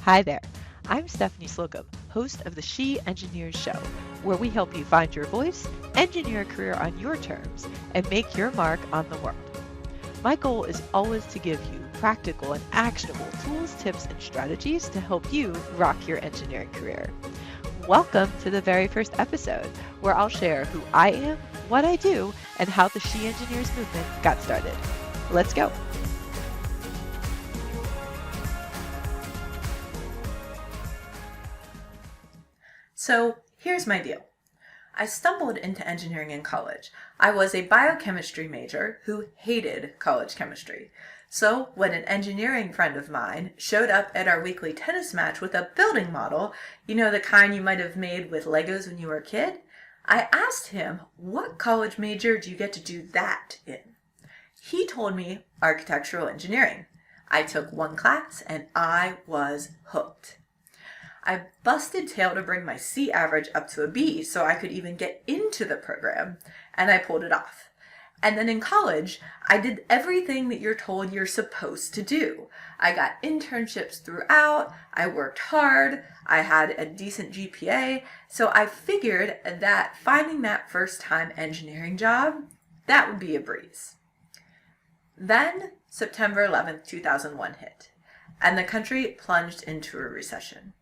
Hi there. I'm Stephanie Slocum, host of the She Engineers Show, where we help you find your voice, engineer a career on your terms, and make your mark on the world. My goal is always to give you practical and actionable tools, tips, and strategies to help you rock your engineering career. Welcome to the very first episode, where I'll share who I am, what I do, and how the She Engineers movement got started. Let's go. So here's my deal. I stumbled into engineering in college. I was a biochemistry major who hated college chemistry. So when an engineering friend of mine showed up at our weekly tennis match with a building model, the kind you might have made with Legos when you were a kid, I asked him, what college major do you get to do that in? He told me architectural engineering. I took one class and I was hooked. I busted tail to bring my C average up to a B so I could even get into the program, and I pulled it off. And then in college, I did everything that you're told you're supposed to do. I got internships throughout, I worked hard, I had a decent GPA, so I figured that finding that first-time engineering job, that would be a breeze. Then September 11th, 2001 hit, and the country plunged into a recession.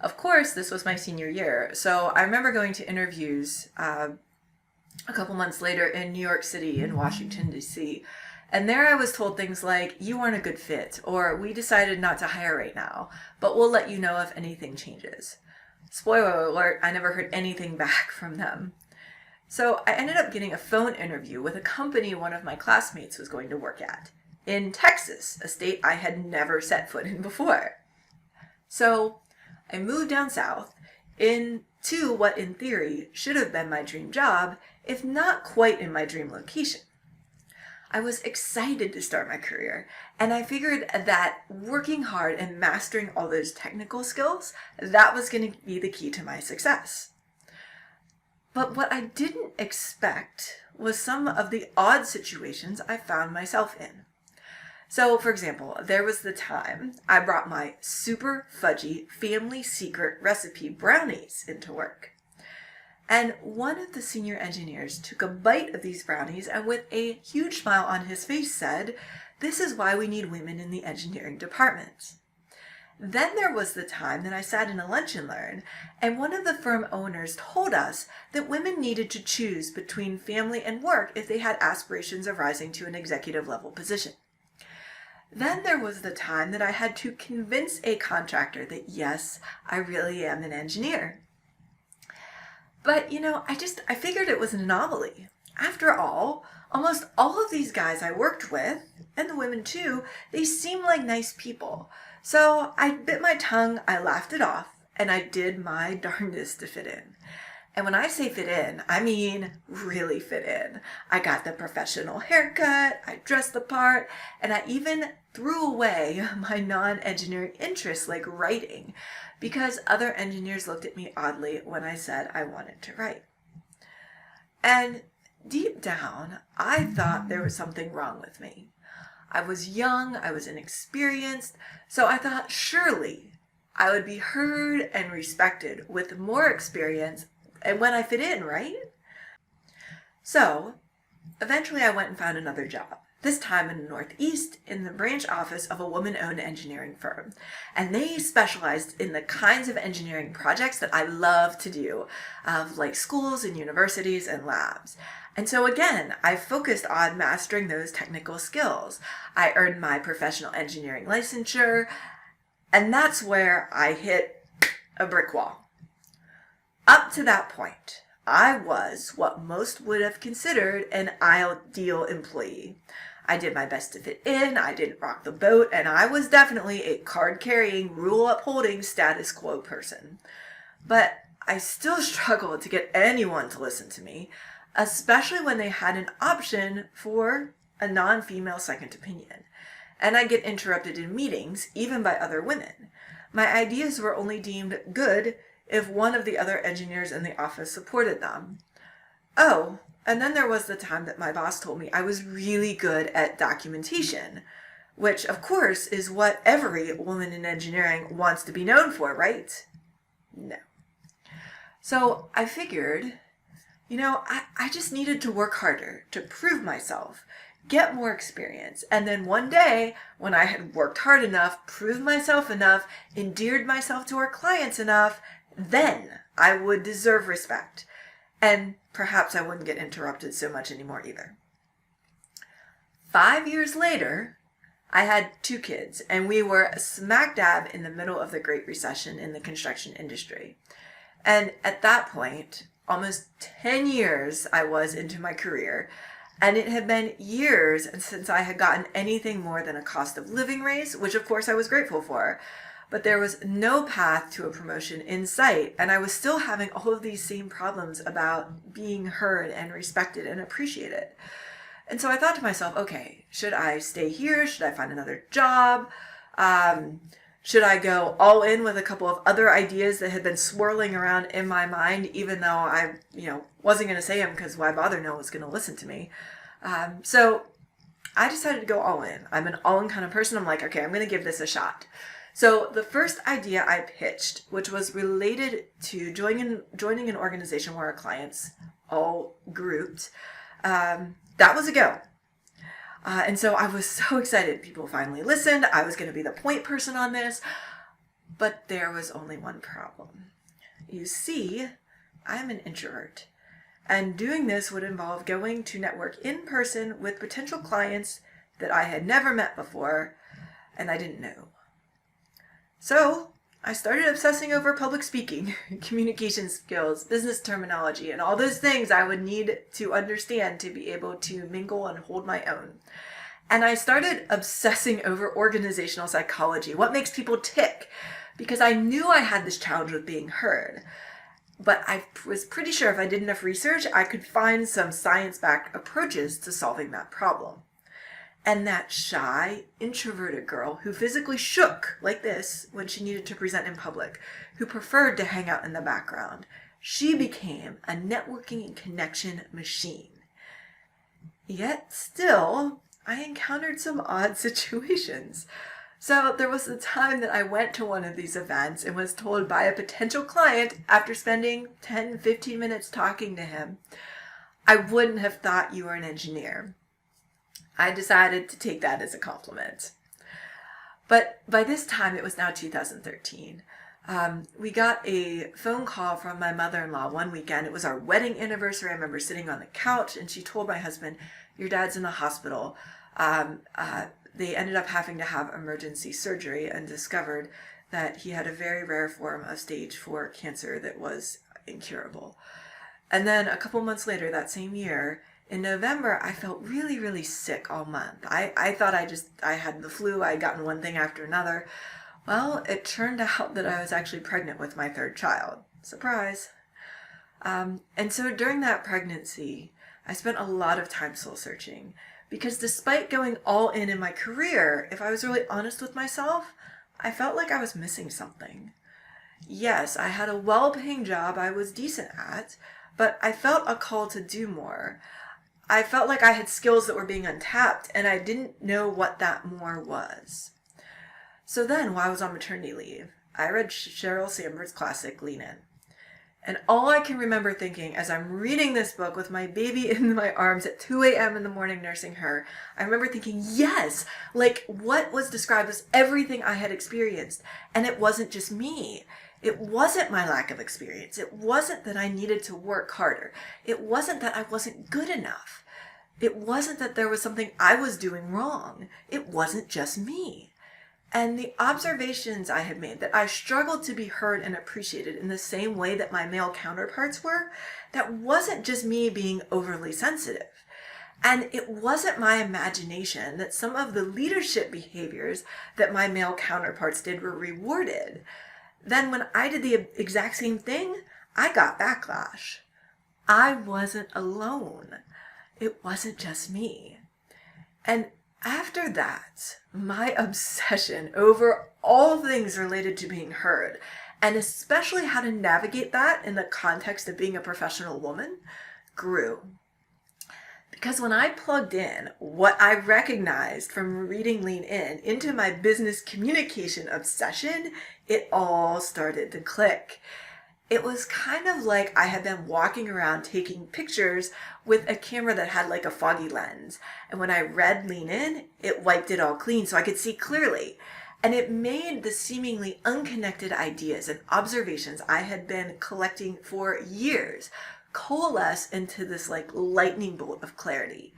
Of course, this was my senior year, so I remember going to interviews a couple months later in New York City and Washington, D.C., and there I was told things like, you aren't a good fit, or we decided not to hire right now, but we'll let you know if anything changes. Spoiler alert, I never heard anything back from them. So I ended up getting a phone interview with a company one of my classmates was going to work at, in Texas, a state I had never set foot in before. So I moved down south into what in theory should have been my dream job, if not quite in my dream location. I was excited to start my career, and I figured that working hard and mastering all those technical skills, that was going to be the key to my success. But what I didn't expect was some of the odd situations I found myself in. So, for example, there was the time I brought my super fudgy family secret recipe brownies into work. And one of the senior engineers took a bite of these brownies and with a huge smile on his face said, "This is why we need women in the engineering department." Then there was the time that I sat in a lunch and learn, and one of the firm owners told us that women needed to choose between family and work if they had aspirations of rising to an executive level position. Then there was the time that I had to convince a contractor that yes, I really am an engineer. But I figured it was an anomaly. After all, almost all of these guys I worked with, and the women too, they seemed like nice people. So I bit my tongue, I laughed it off, and I did my darndest to fit in. And when I say fit in, I mean really fit in. I got the professional haircut, I dressed the part, and I even threw away my non-engineering interests like writing because other engineers looked at me oddly when I said I wanted to write. And deep down, I thought there was something wrong with me. I was young, I was inexperienced, so I thought surely I would be heard and respected with more experience and when I fit in, right? So, eventually I went and found another job, this time in the Northeast in the branch office of a woman-owned engineering firm. And they specialized in the kinds of engineering projects that I love to do, like schools and universities and labs. And so again, I focused on mastering those technical skills. I earned my professional engineering licensure, and that's where I hit a brick wall. Up to that point, I was what most would have considered an ideal employee. I did my best to fit in, I didn't rock the boat, and I was definitely a card-carrying, rule-upholding, status quo person. But I still struggled to get anyone to listen to me, especially when they had an option for a non-female second opinion. And I get interrupted in meetings, even by other women. My ideas were only deemed good if one of the other engineers in the office supported them. Oh, and then there was the time that my boss told me I was really good at documentation, which of course is what every woman in engineering wants to be known for, right? No. So I figured, I just needed to work harder to prove myself, get more experience. And then one day, when I had worked hard enough, proved myself enough, endeared myself to our clients enough, then I would deserve respect. And perhaps I wouldn't get interrupted so much anymore either. 5 years later, I had 2 kids, and we were smack dab in the middle of the Great Recession in the construction industry. And at that point, almost 10 years I was into my career, and it had been years since I had gotten anything more than a cost of living raise, which of course I was grateful for. But there was no path to a promotion in sight, and I was still having all of these same problems about being heard and respected and appreciated. And so I thought to myself, okay, should I stay here? Should I find another job? Should I go all in with a couple of other ideas that had been swirling around in my mind, even though I, wasn't going to say them because why bother? No one was going to listen to me. So I decided to go all in. I'm an all-in kind of person. I'm like, okay, I'm going to give this a shot. So the first idea I pitched, which was related to joining an organization where our clients all grouped, that was a go. And so I was so excited. People finally listened. I was going to be the point person on this. But there was only one problem. You see, I'm an introvert. And doing this would involve going to network in person with potential clients that I had never met before, and I didn't know. So I started obsessing over public speaking, communication skills, business terminology, and all those things I would need to understand to be able to mingle and hold my own. And I started obsessing over organizational psychology, what makes people tick, because I knew I had this challenge with being heard. But I was pretty sure if I did enough research, I could find some science-backed approaches to solving that problem. And that shy, introverted girl who physically shook like this when she needed to present in public, who preferred to hang out in the background, she became a networking and connection machine. Yet still, I encountered some odd situations. So there was a time that I went to one of these events and was told by a potential client, after spending 10-15 minutes talking to him, I wouldn't have thought you were an engineer. I decided to take that as a compliment. But by this time, it was now 2013. We got a phone call from my mother-in-law one weekend. It was our wedding anniversary. I remember sitting on the couch, and she told my husband, "Your dad's in the hospital." They ended up having to have emergency surgery and discovered that he had a very rare form of stage 4 cancer that was incurable. And then a couple months later, that same year, in November, I felt really, really sick all month. I thought I had the flu. I had gotten one thing after another. Well, it turned out that I was actually pregnant with my 3rd child. Surprise. And so during that pregnancy, I spent a lot of time soul searching. Because despite going all in my career, if I was really honest with myself, I felt like I was missing something. Yes, I had a well-paying job I was decent at, but I felt a call to do more. I felt like I had skills that were being untapped, and I didn't know what that more was. So then, while I was on maternity leave, I read Sheryl Sandberg's classic, Lean In. And all I can remember thinking as I'm reading this book with my baby in my arms at 2 a.m. in the morning nursing her, I remember thinking, yes, like what was described was everything I had experienced. And it wasn't just me. It wasn't my lack of experience. It wasn't that I needed to work harder. It wasn't that I wasn't good enough. It wasn't that there was something I was doing wrong. It wasn't just me. And the observations I had made, that I struggled to be heard and appreciated in the same way that my male counterparts were, that wasn't just me being overly sensitive. And it wasn't my imagination that some of the leadership behaviors that my male counterparts did were rewarded. Then when I did the exact same thing, I got backlash. I wasn't alone. It wasn't just me. And after that, my obsession over all things related to being heard, and especially how to navigate that in the context of being a professional woman, grew. Because when I plugged in what I recognized from reading Lean In into my business communication obsession, it all started to click. It was kind of like I had been walking around taking pictures with a camera that had like a foggy lens. And when I read Lean In, it wiped it all clean so I could see clearly. And it made the seemingly unconnected ideas and observations I had been collecting for years coalesce into this like lightning bolt of clarity.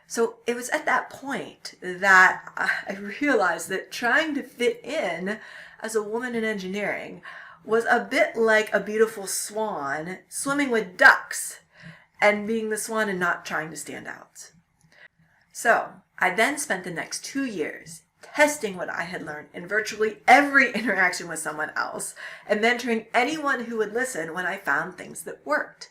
So it was at that point that I realized that trying to fit in as a woman in engineering was a bit like a beautiful swan swimming with ducks and being the swan and not trying to stand out. So I then spent the next 2 years testing what I had learned in virtually every interaction with someone else and mentoring anyone who would listen when I found things that worked.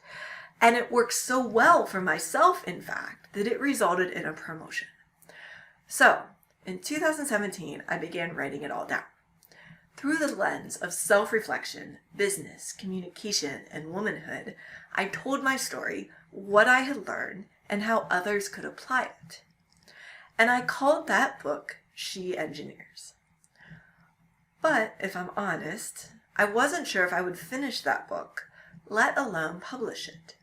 And it worked so well for myself, in fact, that it resulted in a promotion. So in 2017, I began writing it all down. Through the lens of self-reflection, business, communication, and womanhood, I told my story, what I had learned, and how others could apply it. And I called that book She Engineers. But if I'm honest, I wasn't sure if I would finish that book, let alone publish it.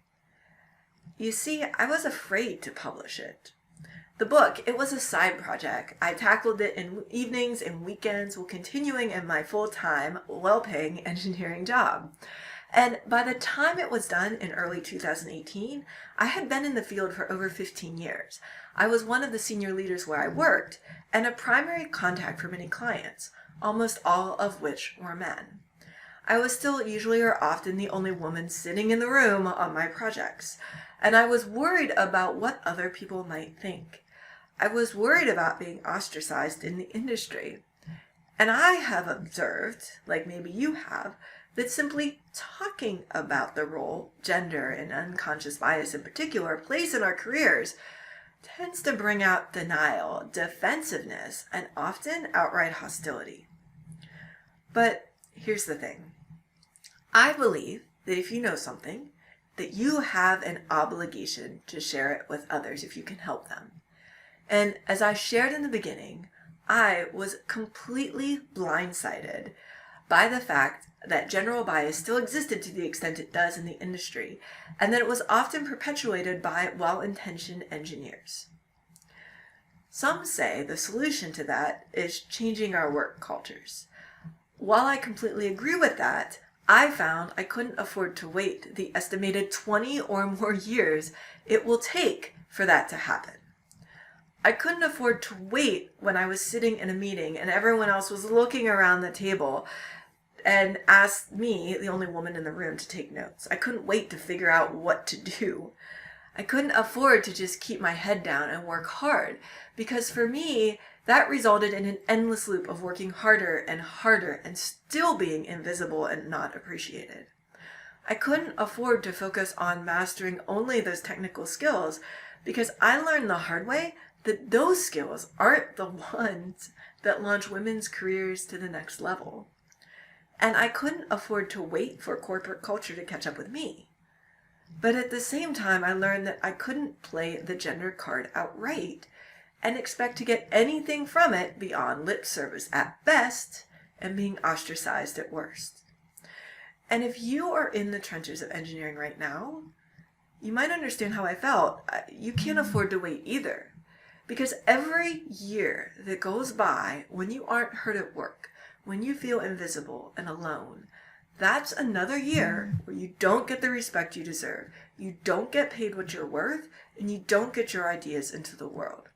You see, I was afraid to publish it. The book, it was a side project. I tackled it in evenings and weekends while continuing in my full-time, well-paying engineering job. And by the time it was done in early 2018, I had been in the field for over 15 years. I was one of the senior leaders where I worked and a primary contact for many clients, almost all of which were men. I was still usually or often the only woman sitting in the room on my projects. And I was worried about what other people might think. I was worried about being ostracized in the industry. And I have observed, like maybe you have, that simply talking about the role gender and unconscious bias in particular plays in our careers tends to bring out denial, defensiveness, and often outright hostility. But here's the thing. I believe that if you know something, that you have an obligation to share it with others if you can help them. And as I shared in the beginning, I was completely blindsided by the fact that general bias still existed to the extent it does in the industry, and that it was often perpetuated by well-intentioned engineers. Some say the solution to that is changing our work cultures. While I completely agree with that, I found I couldn't afford to wait the estimated 20 or more years it will take for that to happen. I couldn't afford to wait when I was sitting in a meeting and everyone else was looking around the table and asked me, the only woman in the room, to take notes. I couldn't wait to figure out what to do. I couldn't afford to just keep my head down and work hard, because for me, that resulted in an endless loop of working harder and still being invisible and not appreciated. I couldn't afford to focus on mastering only those technical skills because I learned the hard way that those skills aren't the ones that launch women's careers to the next level. And I couldn't afford to wait for corporate culture to catch up with me. But at the same time, I learned that I couldn't play the gender card outright and expect to get anything from it beyond lip service at best and being ostracized at worst. And if you are in the trenches of engineering right now, you might understand how I felt. You can't afford to wait either. Because every year that goes by when you aren't heard at work, when you feel invisible and alone, that's another year where you don't get the respect you deserve, you don't get paid what you're worth, and you don't get your ideas into the world.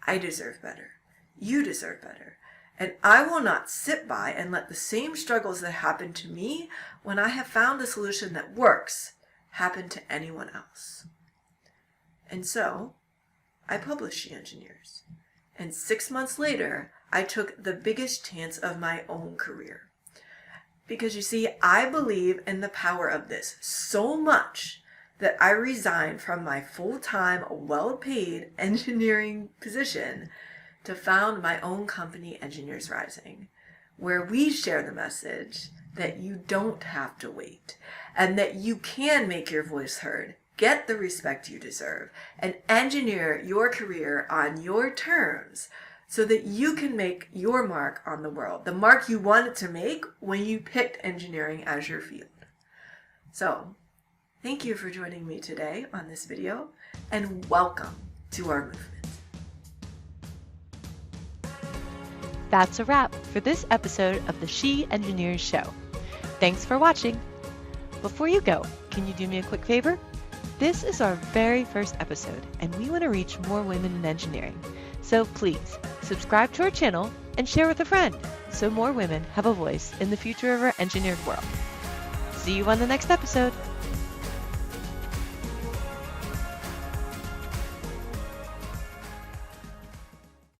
I deserve better. You deserve better. And I will not sit by and let the same struggles that happened to me when I have found a solution that works happen to anyone else. And so, I published She Engineers. And 6 months later, I took the biggest chance of my own career. Because you see, I believe in the power of this so much that I resigned from my full-time, well-paid engineering position to found my own company, Engineers Rising, where we share the message that you don't have to wait and that you can make your voice heard get the respect you deserve, and engineer your career on your terms so that you can make your mark on the world, the mark you wanted to make when you picked engineering as your field. So, thank you for joining me today on this video, and welcome to our movement. That's a wrap for this episode of the She Engineers Show. Thanks for watching. Before you go, can you do me a quick favor? This is our very first episode, and we want to reach more women in engineering. So please, subscribe to our channel and share with a friend so more women have a voice in the future of our engineered world. See you on the next episode.